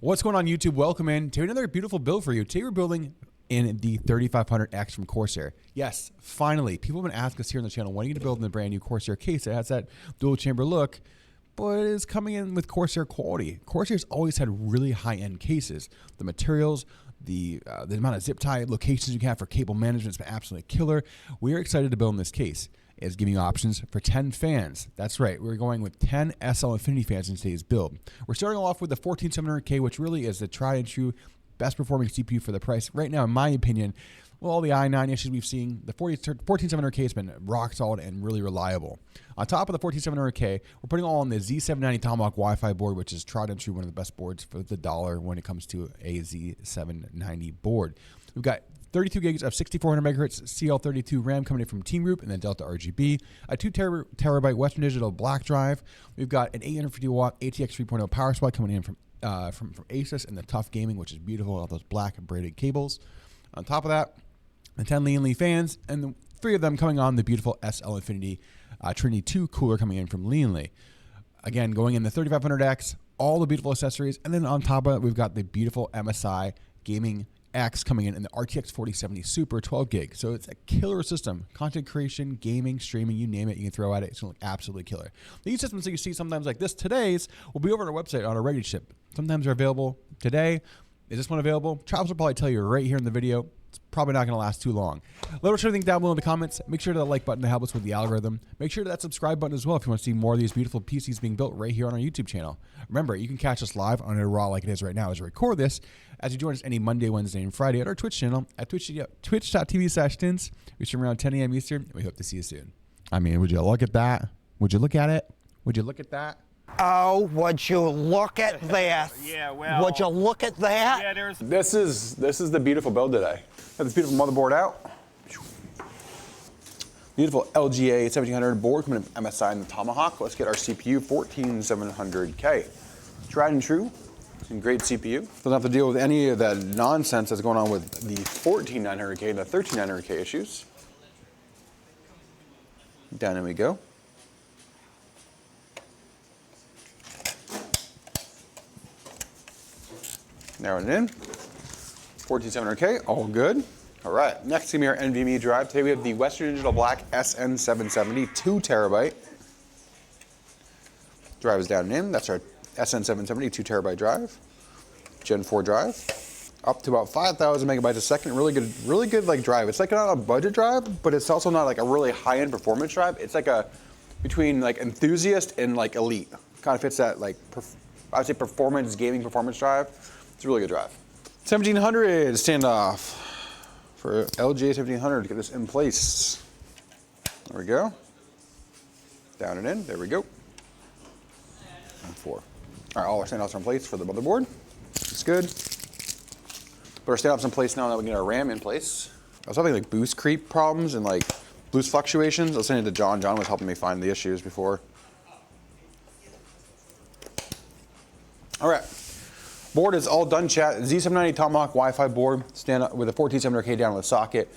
What's going on, YouTube? Welcome in to another beautiful build for you. Today we're building in the 3500X from Corsair. Yes, finally. People have been asking us here on the channel, when are you going to build in the brand new Corsair case that has that dual chamber look, but is coming in with Corsair quality. Corsair's always had really high-end cases. The materials, the amount of zip tie locations you can have for cable management has been absolutely killer. We are excited to build in this case. It's giving you options for 10 fans. That's right, we're going with 10 SL-INF fans in today's build. We're starting off with the 14700K, which really is the tried and true best performing CPU for the price. Right now, in my opinion, with all the i9 issues we've seen, the 14700K has been rock solid and really reliable. On top of the 14700K, we're putting all on the Z790 Tomahawk Wi-Fi board, which is tried and true one of the best boards for the dollar when it comes to a Z790 board. We've got 32 gigs of 6400 megahertz CL32 RAM coming in from Team Group, and then Delta RGB. A 2 terabyte Western Digital black drive. We've got an 850 watt ATX 3.0 power supply coming in from Asus, and the Tough Gaming, which is beautiful, all those black braided cables. On top of that, the 10 Lian fans, and the 3 of them coming on the beautiful SL-INF Trinity 2 cooler coming in from Lian. Again, going in the 3500X, all the beautiful accessories, and then on top of it, we've got the beautiful MSI Gaming X coming in the RTX 4070 Super 12 gig. So it's a killer system. Content creation, gaming, streaming, you name it, you can throw at it. It's going to look absolutely killer. These systems that you see sometimes like this, today's, will be over on our website on a ready ship. Sometimes they're available today. Is this one available? Travis will probably tell you right here in the video. It's probably not going to last too long. Let us know anything down below in the comments. Make sure to the like button to help us with the algorithm. Make sure to that subscribe button as well if you want to see more of these beautiful PCs being built right here on our YouTube channel. Remember, you can catch us live on a Raw like it is right now as we record this, as you join us any Monday, Wednesday, and Friday at our Twitch channel at twitch.tv/tins. We stream around 10 a.m. Eastern, and we hope to see you soon. I mean, would you look at that? Would you look at it? Would you look at that? Oh, would you look at this? Yeah, well. Would you look at that? Yeah, This is the beautiful build today. Got this beautiful motherboard out. Beautiful LGA 1700 board coming in from MSI and the Tomahawk. Let's get our CPU 14700K. Tried and true, and great CPU. Doesn't have to deal with any of that nonsense that's going on with the 14900K and the 13900K issues. Down in we go. Narrowing it in. 14700K, all good. All right, next gonna be our NVMe drive. Today we have the Western Digital Black SN770, 2 terabyte. Drive is down and in. That's our SN770, 2 terabyte drive. Gen 4 drive. Up to about 5,000 megabytes a second. Really good like drive. It's like not a budget drive, but it's also not like a really high-end performance drive. It's like a between like enthusiast and like elite. Kind of fits that like I would say performance gaming performance drive. It's a really good drive. 1700 standoff for LGA 1700 to get this in place. There we go. Down and in. There we go. And 4. All right, all our standoffs are in place for the motherboard. It's good. Put our standoffs in place now that we get our RAM in place. I was having like boost creep problems and like boost fluctuations. I was sending it to John. John was helping me find the issues before. All right. Board is all done, chat. Z790 Tomahawk Wi-Fi board, stand up with a 14700K down on the socket.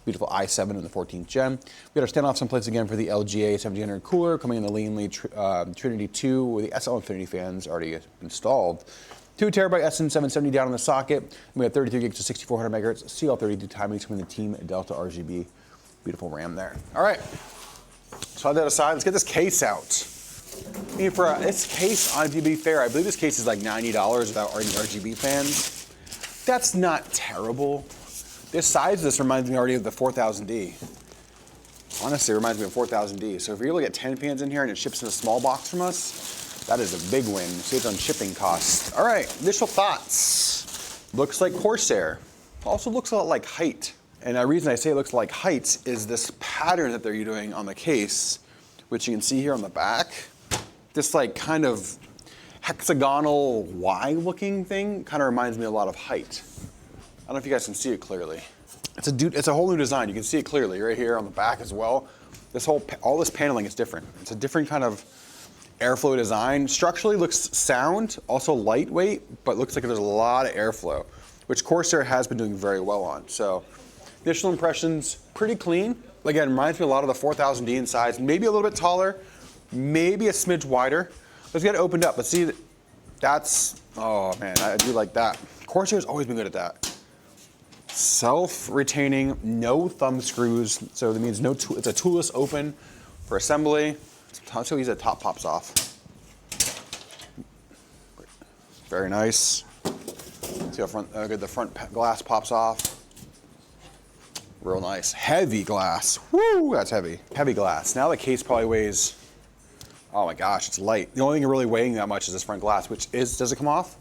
Beautiful i7 in the 14th gen. We got our standoffs in place again for the LGA 1700 cooler, coming in the Lian Trinity 2 with the SL-INF fans already installed. 2 terabyte SN770 down on the socket. And we have 33 gigs to 6400 megahertz CL32 timings from the Team Delta RGB. Beautiful RAM there. All right, so I'll that aside. Let's get this case out. I mean, for this case, to be fair, I believe this case is like $90 without any RGB fans. That's not terrible. This size of this reminds me already of the 4000D. Honestly, it reminds me of 4000D. So if you're able to get 10 fans in here and it ships in a small box from us, that is a big win. Saves on shipping costs. All right, initial thoughts. Looks like Corsair. Also looks a lot like Height. And the reason I say it looks like Heights is this pattern that they're doing on the case, which you can see here on the back. This like kind of hexagonal Y looking thing kind of reminds me a lot of Height. I don't know if you guys can see it clearly. It's a whole new design. You can see it clearly right here on the back as well. All this paneling is different. It's a different kind of airflow design. Structurally looks sound, also lightweight, but looks like there's a lot of airflow, which Corsair has been doing very well on. So initial impressions, pretty clean. Again, reminds me a lot of the 4000D in size, maybe a little bit taller, maybe a smidge wider. Let's get it opened up. Let's see That's, oh man, I do like that. Corsair's always been good at that. Self-retaining, no thumb screws. So that means no, it's a toolless open for assembly. It's so easy the top pops off. Very nice. See how good the front glass pops off. Real nice. Heavy glass. Woo, that's heavy. Heavy glass. Now the case probably weighs, oh my gosh, it's light. The only thing really weighing that much is this front glass, which is, does it come off?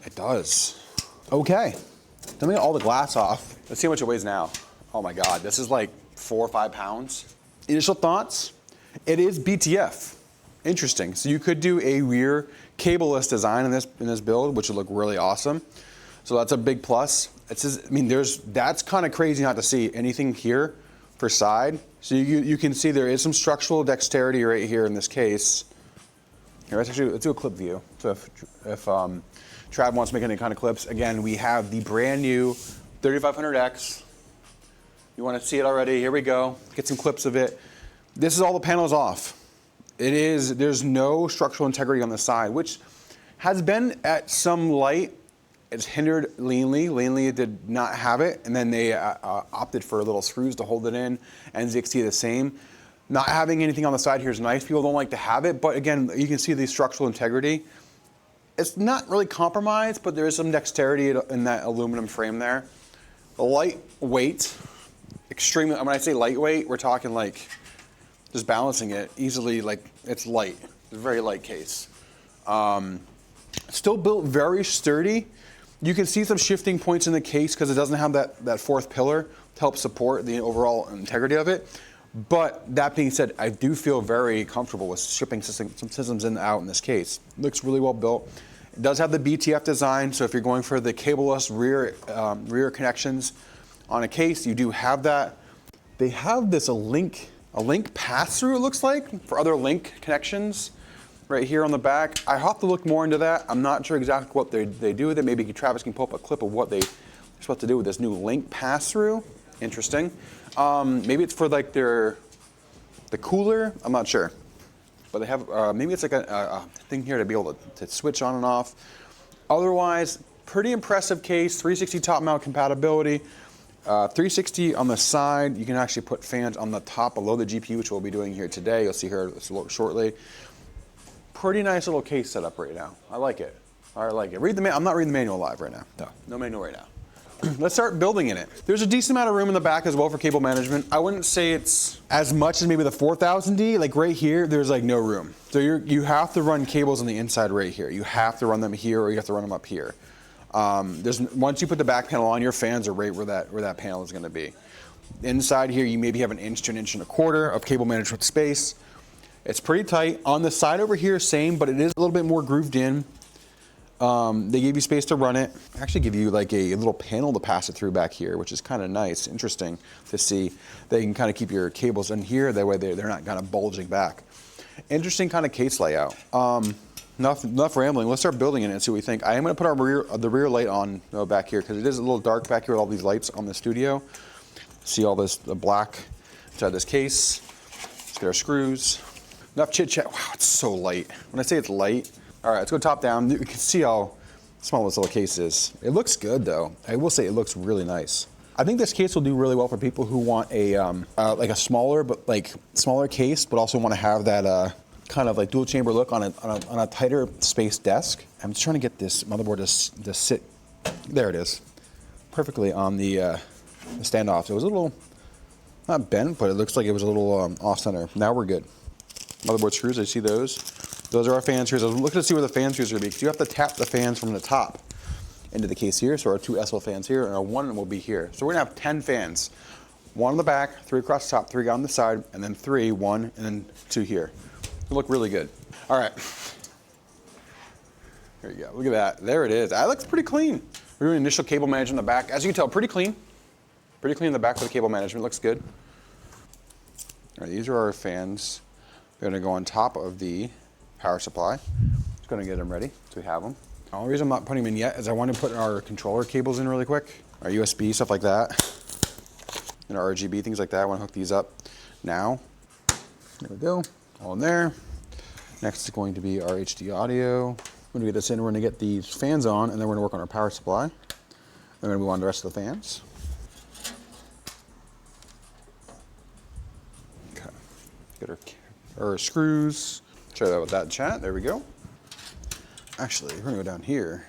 It does. Okay. Let me get all the glass off. Let's see how much it weighs now. Oh my God, this is like 4 or 5 pounds. Initial thoughts, it is BTF. Interesting. So you could do a rear cableless design in this build, which would look really awesome. So that's a big plus. It's just, I mean, that's kind of crazy not to see anything here for side. So you can see there is some structural dexterity right here in this case. Here, let's do a clip view. So if Trav wants to make any kind of clips, again, we have the brand new 3500X. You want to see it already? Here we go. Get some clips of it. This is all the panels off. There's no structural integrity on the side, which has been at some light. It's hindered Lian. Lian did not have it, and then they opted for little screws to hold it in. NZXT the same. Not having anything on the side here is nice. People don't like to have it, but again, you can see the structural integrity. It's not really compromised, but there is some dexterity in that aluminum frame there. The lightweight, extremely, when I say lightweight, we're talking like just balancing it easily, like it's light. It's a very light case. Still built very sturdy. You can see some shifting points in the case because it doesn't have that fourth pillar to help support the overall integrity of it. But that being said, I do feel very comfortable with shipping some systems in and out in this case. It looks really well built. It does have the BTF design, so if you're going for the cableless rear connections on a case, you do have that. They have this a link pass-through, it looks like, for other link connections right here on the back. I have to look more into that. I'm not sure exactly what they do with it. Maybe Travis can pull up a clip of what they're supposed to do with this new link pass-through. Interesting. Maybe it's for like the cooler. I'm not sure. But they have, maybe it's like a thing here to be able to switch on and off. Otherwise, pretty impressive case. 360 top mount compatibility. 360 on the side. You can actually put fans on the top below the GPU, which we'll be doing here today. You'll see here shortly. Pretty nice little case setup right now. I like it. I like it. I'm not reading the manual live right now. No manual right now. Let's start building in it. There's a decent amount of room in the back as well for cable management. I wouldn't say it's as much as maybe the 4000D. Like right here, there's like no room. So you have to run cables on the inside right here. You have to run them here, or you have to run them up here. Once you put the back panel on, your fans are right where that panel is going to be. Inside here, you maybe have an inch to an inch and a quarter of cable management space. It's pretty tight. On the side over here, same, but it is a little bit more grooved in. They gave you space to run it. Actually give you like a little panel to pass it through back here, which is kind of nice, interesting to see. They can kind of keep your cables in here, that way they're not kind of bulging back. Interesting kind of case layout. Enough rambling. Let's start building it and see what we think. I am going to put the rear light on back here because it is a little dark back here with all these lights on the studio. See all the black inside this case. Let's get our screws. Enough chit chat. Wow, it's so light. When I say it's light. All right, let's go top down. You can see how small this little case is. It looks good though. I will say it looks really nice. I think this case will do really well for people who want a like a smaller case, but also want to have that kind of like dual chamber look on a tighter space desk. I'm just trying to get this motherboard to sit. There it is, perfectly on the standoff. So it was a little not bent, but it looks like it was a little off center. Now we're good. Motherboard screws. I see those. Those are our fan screws. I was looking to see where the fan screws are going to be because you have to tap the fans from the top into the case here. So our 2 SL fans here and our 1 will be here. So we're going to have 10 fans. 1 on the back, 3 across the top, 3 on the side, and then 3, 1, and then 2 here. It'll look really good. All right. There you go. Look at that. There it is. That looks pretty clean. We're doing initial cable management in the back. As you can tell, pretty clean. Pretty clean in the back for the cable management. Looks good. All right, these are our fans. They're going to go on top of the power supply. Just going to get them ready so we have them. The only reason I'm not putting them in yet is I want to put our controller cables in really quick. Our USB, stuff like that. And our RGB, things like that. I want to hook these up now. There we go. All in there. Next is going to be our HD audio. We're gonna get this in, we're gonna get these fans on, and then we're gonna work on our power supply. Then we're gonna move on to the rest of the fans. Okay, get our screws. Try that with that chat, there we go. Actually, we're gonna go down here.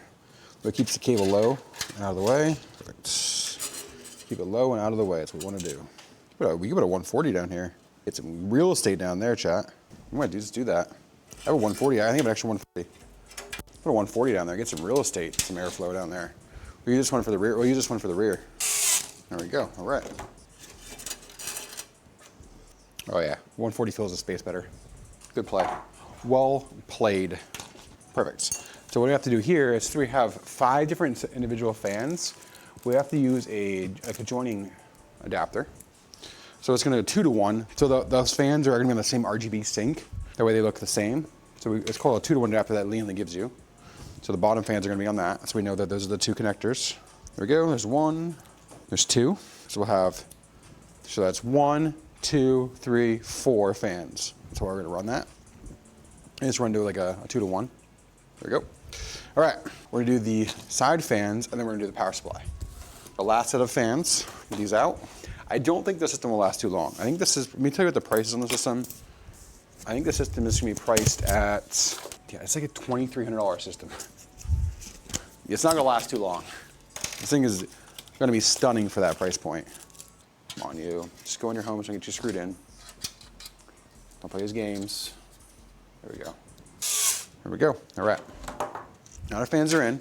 It keeps the cable low and out of the way. Perfect. Keep it low and out of the way, that's what we wanna do. We can put a 140 down here. Get some real estate down there, chat. We might just do that. I have a 140, I think I have an extra 140. Put a 140 down there, get some real estate, some airflow down there. We'll use this one for the rear. We'll use this one for the rear. There we go, all right. Oh yeah, 140 fills the space better. Good play. Well played. Perfect. So what we have to do here is we have 5 different individual fans. We have to use a joining adapter. So it's gonna go 2 to 1. So those fans are gonna be on the same RGB sync. That way they look the same. So it's called a 2 to 1 adapter that Lian gives you. So the bottom fans are gonna be on that. So we know that those are the 2 connectors. There we go, there's 1, there's 2. So we'll have, so that's 1, 2, 3, 4 fans. That's how we're gonna run that. And just run to like a 2 to 1. There we go. All right, we're gonna do the side fans and then we're gonna do the power supply. The last set of fans, get these out. I don't think the system will last too long. I think this is, let me tell you what the price is on the system. I think the system is gonna be priced at, yeah, it's like a $2,300 system. It's not gonna last too long. This thing is gonna be stunning for that price point. Come on, you. Just go in your home and get you screwed in. Don't play his games. There we go. There we go. All right. Now our fans are in.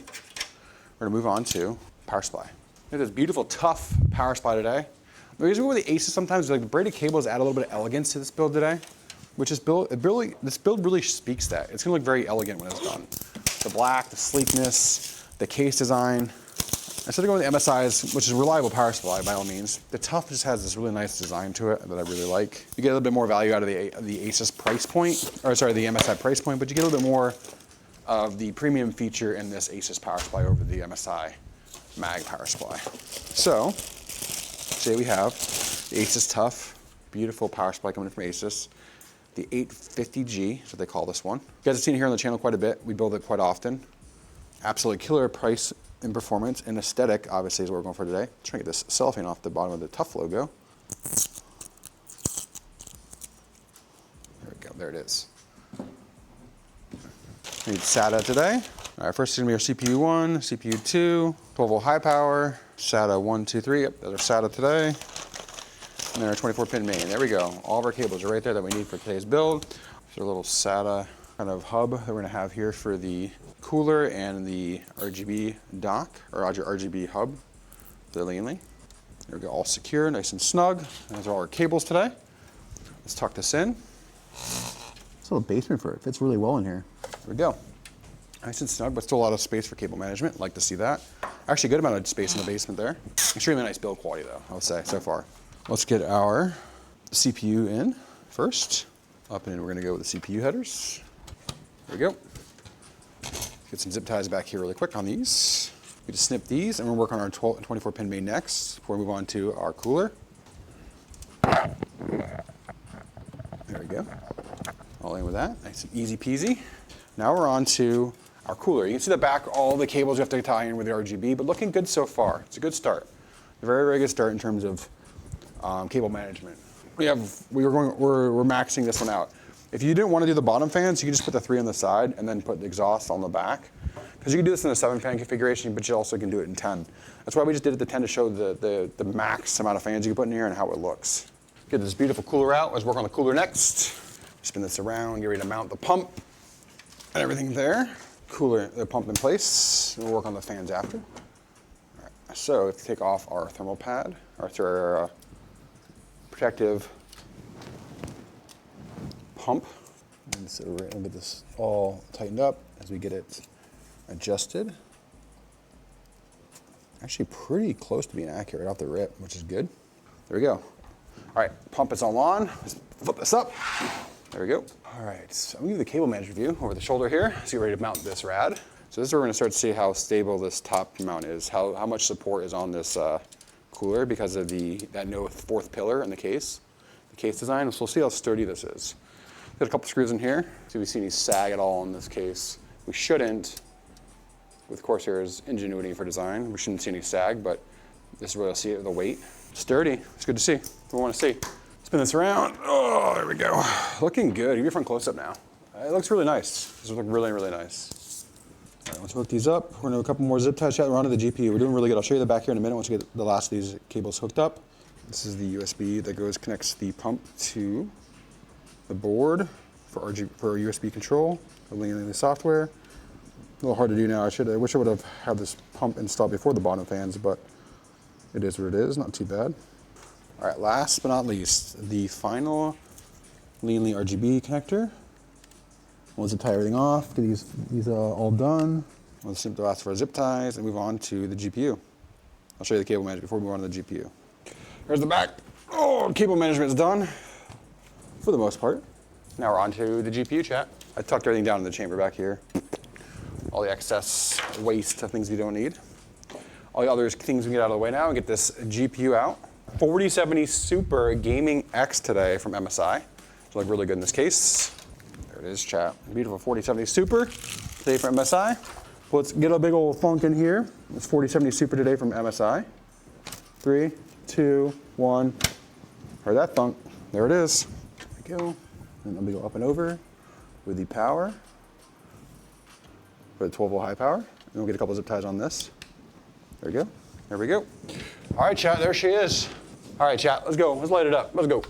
We're gonna move on to power supply. Look at this beautiful, tough power supply today. The reason with the Asus sometimes, like the braided cables add a little bit of elegance to this build today, which is this build really speaks that. It's gonna look very elegant when it's done. The black, the sleekness, the case design. Instead of going with the MSIs, which is a reliable power supply by all means, the Tough just has this really nice design to it that I really like. You get a little bit more value out of the Asus price point, or sorry, the MSI price point, but you get a little bit more of the premium feature in this Asus power supply over the MSI mag power supply. So, today we have the Asus Tough, beautiful power supply coming in from Asus. The 850G is what they call this one. You guys have seen it here on the channel quite a bit. We build it quite often. Absolutely killer price and performance and aesthetic, obviously, is what we're going for today. Let's try to get this cellophane off the bottom of the Tough logo. There we go, there it is. We need SATA today. All right, first is gonna be our CPU 1, CPU 2, 12-volt high power, SATA 1, 2, 3. Yep, that's our SATA today. And then our 24-pin main. There we go. All of our cables are right there that we need for today's build. There's a little SATA kind of hub that we're gonna have here for the cooler and the RGB dock, or RGB hub, the Lian. There we go, all secure, nice and snug. Those are all our cables today. Let's tuck this in. It's a little basement for it. Fits really well in here. There we go. Nice and snug, but still a lot of space for cable management. Like to see that. Actually, a good amount of space in the basement there. Extremely nice build quality though, I would say, so far. Let's get our CPU in first. Up and in, we're gonna go with the CPU headers. There we go. Get some zip ties back here really quick on these. We just snip these and we'll work on our 24-pin main next before we move on to our cooler. There we go. All in with that, nice and easy peasy. Now we're on to our cooler. You can see the back, all the cables you have to tie in with the RGB, but looking good so far. It's a good start. A very, very good start in terms of cable management. We're maxing this one out. If you didn't want to do the bottom fans, you can just put the 3 on the side and then put the exhaust on the back. Because you can do this in a 7-fan configuration, but you also can do it in 10. That's why we just did it to 10 to show the max amount of fans you can put in here and how it looks. Get this beautiful cooler out. Let's work on the cooler next. Spin this around, get ready to mount the pump and everything there. Cooler, the pump in place. We'll work on the fans after. All right, so let's take off our thermal pad, our protective pump. And so we're gonna get this all tightened up as we get it adjusted. Actually pretty close to being accurate off the rip, which is good. There we go. All right, pump is all on. Let's flip this up. There we go. All right, so I'm gonna give you the cable management view over the shoulder here. So you're ready to mount this rad. So this is where we're gonna start to see how stable this top mount is, how much support is on this cooler because of that no 4th pillar in the case design. So we'll see how sturdy this is. Got a couple screws in here. See if we see any sag at all in this case. We shouldn't, with Corsair's ingenuity for design, we shouldn't see any sag, but this is where you'll see it with the weight. Sturdy, it's good to see. We want to see. Spin this around. Oh, there we go. Looking good. Give you a front close-up now. It looks really nice. This looks really, really nice. All right, let's hook these up. We're gonna do a couple more zip ties. We're onto the GPU. We're doing really good. I'll show you the back here in a minute once we get the last of these cables hooked up. This is the USB that connects the pump to the board for USB control, the Lian the software. A little hard to do now. I wish I would have had this pump installed before the bottom fans, but it is what it is, not too bad. All right, last but not least, the final Lian RGB connector. We'll zip tie everything off, get these all done. We'll simply the last for our zip ties and move on to the GPU. I'll show you the cable management before we move on to the GPU. There's the back. Oh, cable management's done for the most part. Now we're on to the GPU, chat. I tucked everything down in the chamber back here. All the excess waste of things we don't need. All the other things we can get out of the way now and get this GPU out. 4070 Super Gaming X today from MSI. It'll look really good in this case. There it is, chat. Beautiful 4070 Super today from MSI. Let's get a big old thunk in here. It's 4070 Super today from MSI. 3, 2, 1. Heard that thunk. There it is. There we go. And then we go up and over with the power. For the 12-volt high power. And we'll get a couple zip ties on this. There we go. There we go. All right, chat, there she is. All right, chat, let's go. Let's light it up. Let's go.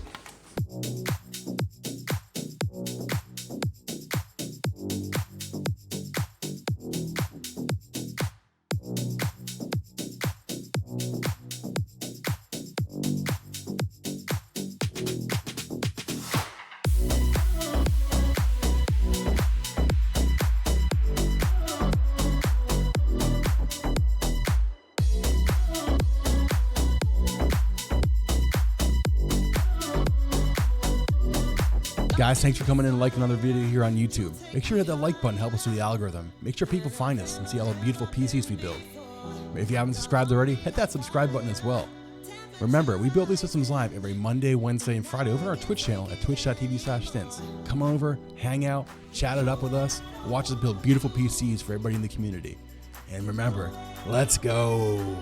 Guys, thanks for coming in and liking another video here on YouTube. Make sure you hit that like button, help us with the algorithm. Make sure people find us and see all the beautiful PCs we build. If you haven't subscribed already, hit that subscribe button as well. Remember, we build these systems live every Monday, Wednesday, and Friday over on our Twitch channel at twitch.tv/stints. Come on over, hang out, chat it up with us, watch us build beautiful PCs for everybody in the community. And remember, let's go.